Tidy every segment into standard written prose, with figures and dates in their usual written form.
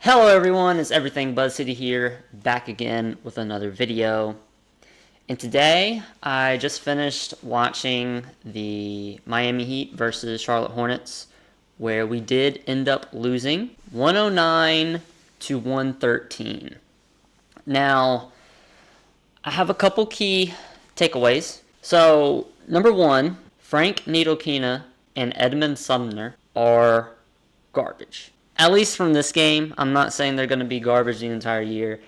Hello everyone, it's Everything Buzz City here, back again with another video. And today, I just finished watching the Miami Heat versus Charlotte Hornets, where we did end up losing 109 to 113. Now, I have a couple key takeaways. So, number one, Frank Ntilikina and Edmund Sumner are garbage. At least from this game. I'm not saying they're going to be garbage the entire year,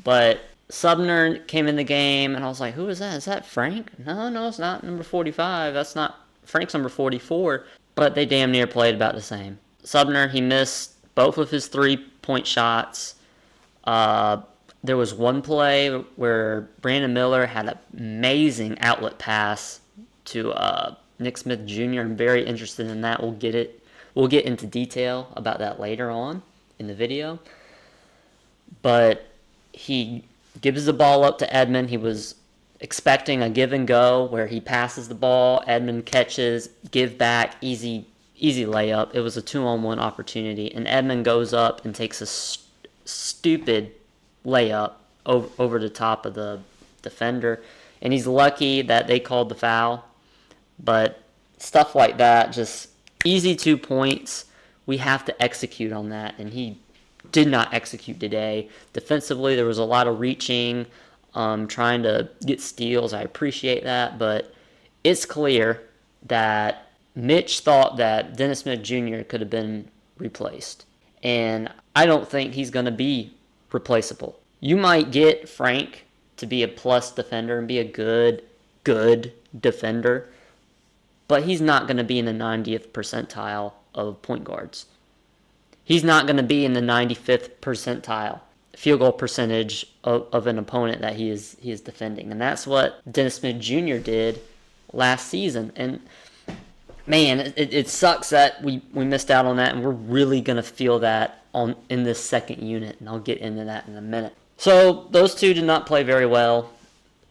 but Sumner came in the game, and I was like, who is that? Is that Frank? No, it's not number 45. That's not Frank's number 44, but they damn near played about the same. Sumner, he missed both of his three-point shots. There was one play where Brandon Miller had an amazing outlet pass to Nick Smith Jr. I'm very interested in that. We'll get into detail about that later on in the video. But he gives the ball up to Edmund. He was expecting a give and go where he passes the ball, Edmund catches, give back, easy layup. It was a 2-on-1 opportunity, and Edmund goes up and takes a stupid layup over the top of the defender. And he's lucky that they called the foul. But stuff like that, just easy 2 points. We have to execute on that, and he did not execute today. Defensively, there was a lot of reaching, trying to get steals. I appreciate that, but it's clear that Mitch thought that Dennis Smith Jr. could have been replaced, and I don't think he's going to be replaceable. You might get Frank to be a plus defender and be a good defender, but he's not going to be in the 90th percentile of point guards. He's not going to be in the 95th percentile field goal percentage of an opponent that he is defending. And that's what Dennis Smith Jr. did last season. And, man, it sucks that we missed out on that, and we're really going to feel that in this second unit, and I'll get into that in a minute. So those two did not play very well.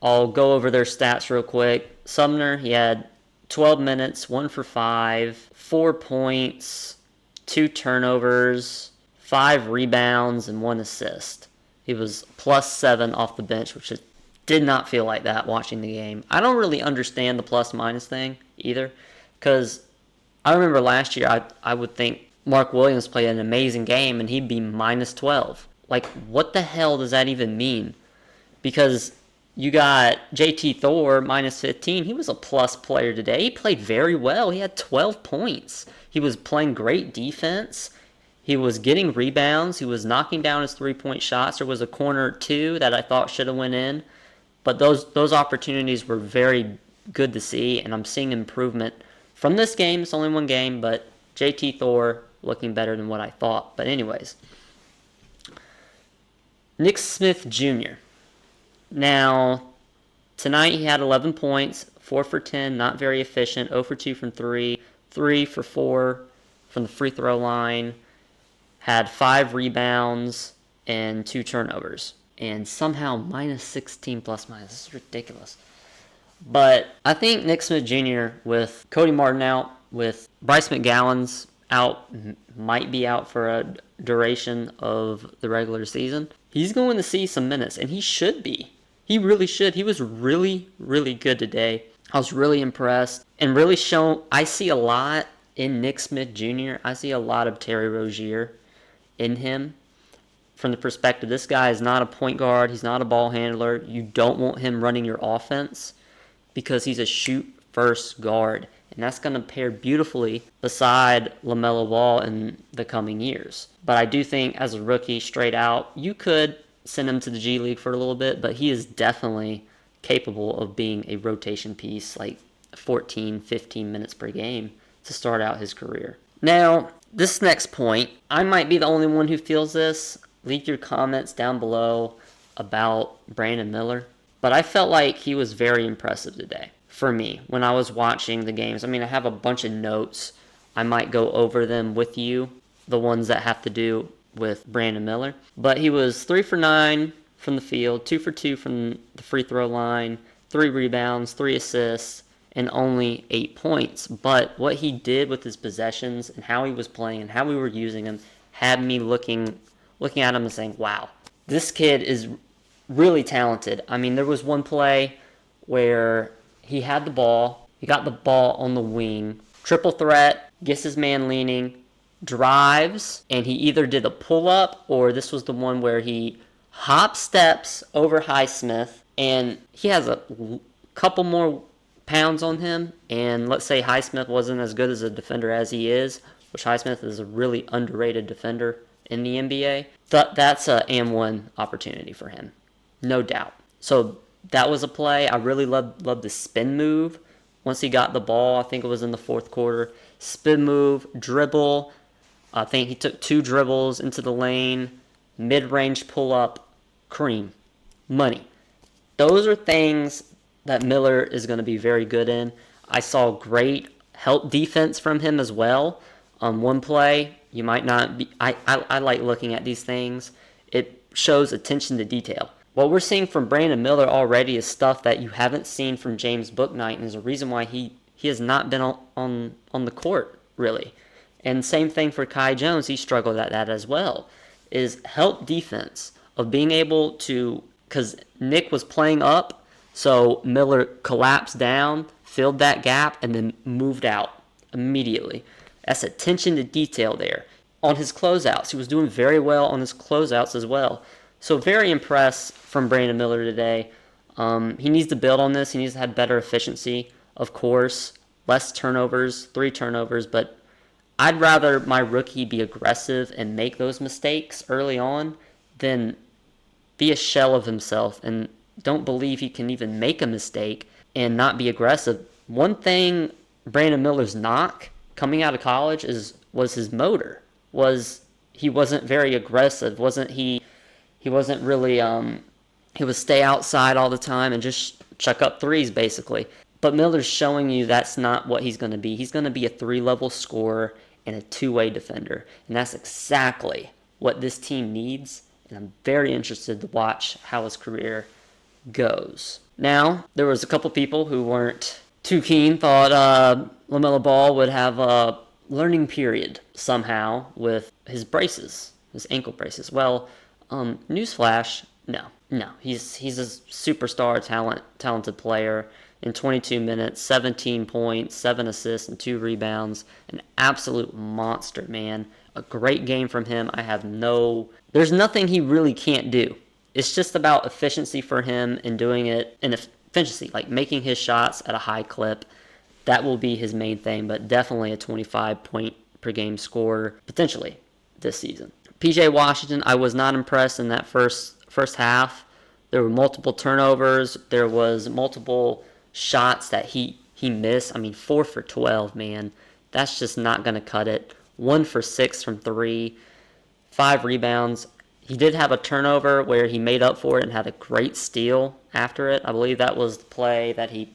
I'll go over their stats real quick. Sumner, he had 12 minutes, 1 for 5, 4 points, 2 turnovers, 5 rebounds, and 1 assist. He was +7 off the bench, which did not feel like that watching the game. I don't really understand the plus-minus thing either, because I remember last year I would think Mark Williams played an amazing game, and he'd be -12. Like, what the hell does that even mean? Because you got JT Thor, -15. He was a plus player today. He played very well. He had 12 points. He was playing great defense. He was getting rebounds. He was knocking down his three-point shots. There was a corner or two that I thought should have went in. But those opportunities were very good to see, and I'm seeing improvement from this game. It's only one game, but JT Thor looking better than what I thought. But anyways, Nick Smith Jr. Now, tonight he had 11 points, 4 for 10, not very efficient, 0 for 2 from 3, 3 for 4 from the free throw line, had 5 rebounds and 2 turnovers, and somehow -16 plus-minus. This is ridiculous. But I think Nick Smith Jr. with Cody Martin out, with Bryce McGowan's out, might be out for a duration of the regular season, he's going to see some minutes, and he should be. He really should. He was really, really good today. I was really impressed and really shown. I see a lot in Nick Smith Jr. I see a lot of Terry Rozier in him from the perspective, this guy is not a point guard. He's not a ball handler. You don't want him running your offense because he's a shoot-first guard. And that's going to pair beautifully beside LaMelo Ball in the coming years. But I do think as a rookie, straight out, you could send him to the G League for a little bit, but he is definitely capable of being a rotation piece, like 14, 15 minutes per game to start out his career. Now, this next point, I might be the only one who feels this. Leave your comments down below about Brandon Miller. But I felt like he was very impressive today for me when I was watching the games. I mean, I have a bunch of notes. I might go over them with you, the ones that have to do with Brandon Miller. But he was 3 for 9 from the field, 2 for 2 from the free throw line, 3 rebounds, 3 assists, and only 8 points. But what he did with his possessions and how he was playing and how we were using him had me looking looking at him and saying, wow, this kid is really talented. I mean, there was one play where he had the ball, he got the ball on the wing, triple threat, gets his man leaning, drives, and he either did a pull-up or this was the one where he hop steps over Highsmith, and he has a couple more pounds on him, and let's say Highsmith wasn't as good as a defender as he is, which Highsmith is a really underrated defender in the NBA. That's a and-one opportunity for him, no doubt. So that was a play. I really loved the spin move. Once he got the ball, I think it was in the fourth quarter, spin move, dribble. I think he took 2 dribbles into the lane, mid-range pull-up, cream, money. Those are things that Miller is going to be very good in. I saw great help defense from him as well. On one play, you might not be... I like looking at these things. It shows attention to detail. What we're seeing from Brandon Miller already is stuff that you haven't seen from James Bouknight, and is a reason why he has not been on the court, really. And same thing for Kai Jones. He struggled at that as well, is help defense, of being able to... Because Nick was playing up, so Miller collapsed down, filled that gap, and then moved out immediately. That's attention to detail there. On his closeouts, he was doing very well on his closeouts as well. So very impressed from Brandon Miller today. He needs to build on this. He needs to have better efficiency, of course. Less turnovers, 3 turnovers. But I'd rather my rookie be aggressive and make those mistakes early on than be a shell of himself and don't believe he can even make a mistake and not be aggressive. One thing Brandon Miller's knock coming out of college was his motor. He wasn't very aggressive. He wasn't really, he would stay outside all the time and just chuck up threes, basically. But Miller's showing you that's not what he's going to be. He's going to be a 3-level scorer and a 2-way defender. And that's exactly what this team needs. And I'm very interested to watch how his career goes. Now, there was a couple people who weren't too keen, thought LaMelo Ball would have a learning period somehow with his braces, his ankle braces. Well, newsflash, no. He's a superstar, talented player. In 22 minutes, 17 points, 7 assists, and 2 rebounds. An absolute monster, man. A great game from him. There's nothing he really can't do. It's just about efficiency for him and doing it in efficiency, like making his shots at a high clip. That will be his main thing, but definitely a 25-point per game scorer, potentially, this season. PJ Washington, I was not impressed in that first half. There were multiple turnovers. There was multiple shots that he missed. I mean, 4 for 12, man. That's just not going to cut it. 1 for 6 from 3. 5 rebounds. He did have a turnover where he made up for it and had a great steal after it. I believe that was the play that he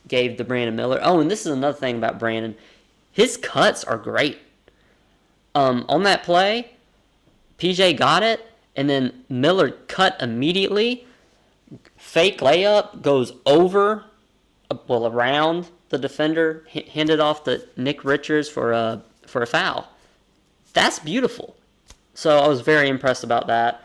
gave to Brandon Miller. Oh, and this is another thing about Brandon. His cuts are great. On that play, PJ got it, and then Miller cut immediately. Fake layup, goes over, around the defender, handed off to Nick Richards for a foul. That's beautiful. So I was very impressed about that.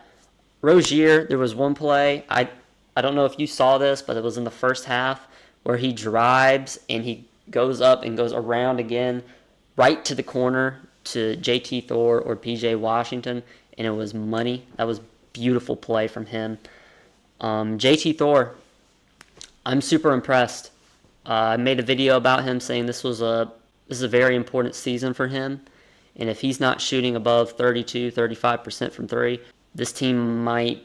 Rozier, there was one play, I don't know if you saw this, but it was in the first half, where he drives and he goes up and goes around again, right to the corner to JT Thor or PJ Washington, and it was money. That was beautiful play from him. JT Thor, I'm super impressed. I made a video about him saying this is a very important season for him. And if he's not shooting above 32, 35% from 3, this team might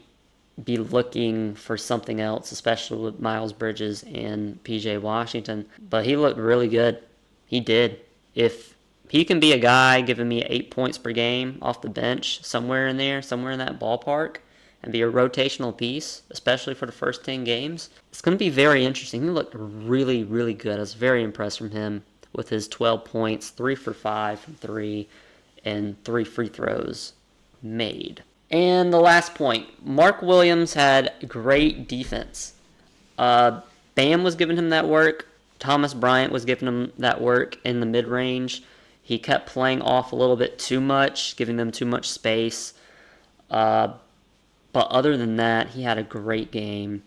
be looking for something else, especially with Miles Bridges and PJ Washington. But he looked really good. He did. If he can be a guy giving me 8 points per game off the bench, somewhere in there, somewhere in that ballpark, and be a rotational piece, especially for the first 10 games, it's going to be very interesting. He looked really, really good. I was very impressed from him with his 12 points, 3 for 5 from 3, and 3 free throws made. And the last point, Mark Williams had great defense. Bam was giving him that work. Thomas Bryant was giving him that work in the mid-range. He kept playing off a little bit too much, giving them too much space. But other than that, he had a great game,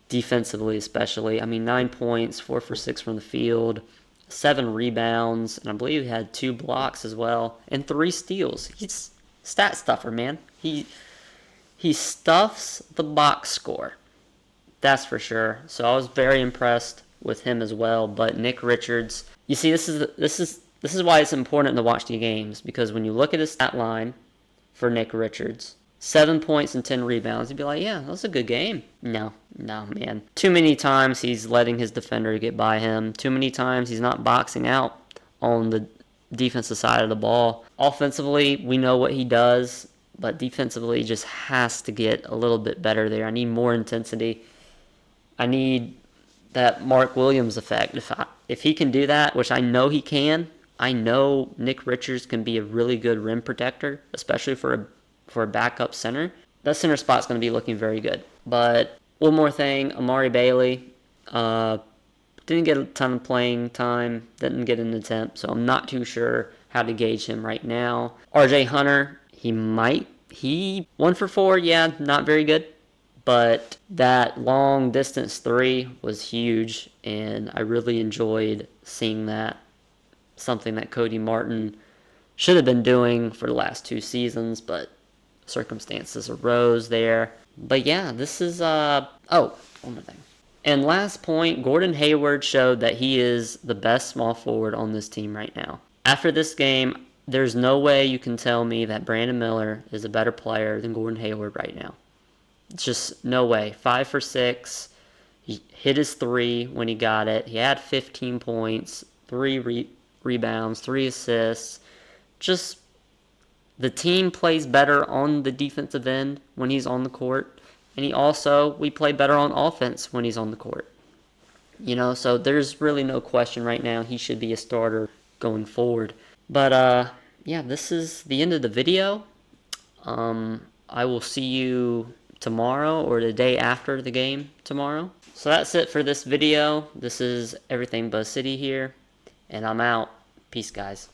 defensively especially. I mean, 9 points, 4 for 6 from the field, 7 rebounds, and I believe he had 2 blocks as well, and 3 steals. He's stat stuffer, man. He stuffs the box score. That's for sure. So I was very impressed with him as well. But Nick Richards, you see, this is why it's important to watch the games, because when you look at his stat line for Nick Richards, 7 points and 10 rebounds, you'd be like, yeah, that was a good game. No, man. Too many times he's letting his defender get by him. Too many times he's not boxing out on the defensive side of the ball. Offensively, we know what he does, but defensively he just has to get a little bit better there. I need more intensity. I need that Mark Williams effect. If he can do that, which I know he can, I know Nick Richards can be a really good rim protector, especially for a backup center. That center spot's going to be looking very good. But one more thing, Amari Bailey didn't get a ton of playing time, didn't get an attempt, so I'm not too sure how to gauge him right now. RJ Hunter, he 1 for 4, yeah, not very good. But that long distance 3 was huge, and I really enjoyed seeing that. Something that Cody Martin should have been doing for the last 2 seasons, but circumstances arose there. But yeah, this is, one more thing. And last point, Gordon Hayward showed that he is the best small forward on this team right now. After this game, there's no way you can tell me that Brandon Miller is a better player than Gordon Hayward right now. Just no way. 5 for 6. He hit his 3 when he got it. He had 15 points, 3 rebounds, 3 assists. Just the team plays better on the defensive end when he's on the court. And we play better on offense when he's on the court. So there's really no question right now he should be a starter going forward. But, yeah, this is the end of the video. I will see you tomorrow or the day after the game tomorrow. So that's it for this video. This is Everything Buzz City here, and I'm out. Peace, guys.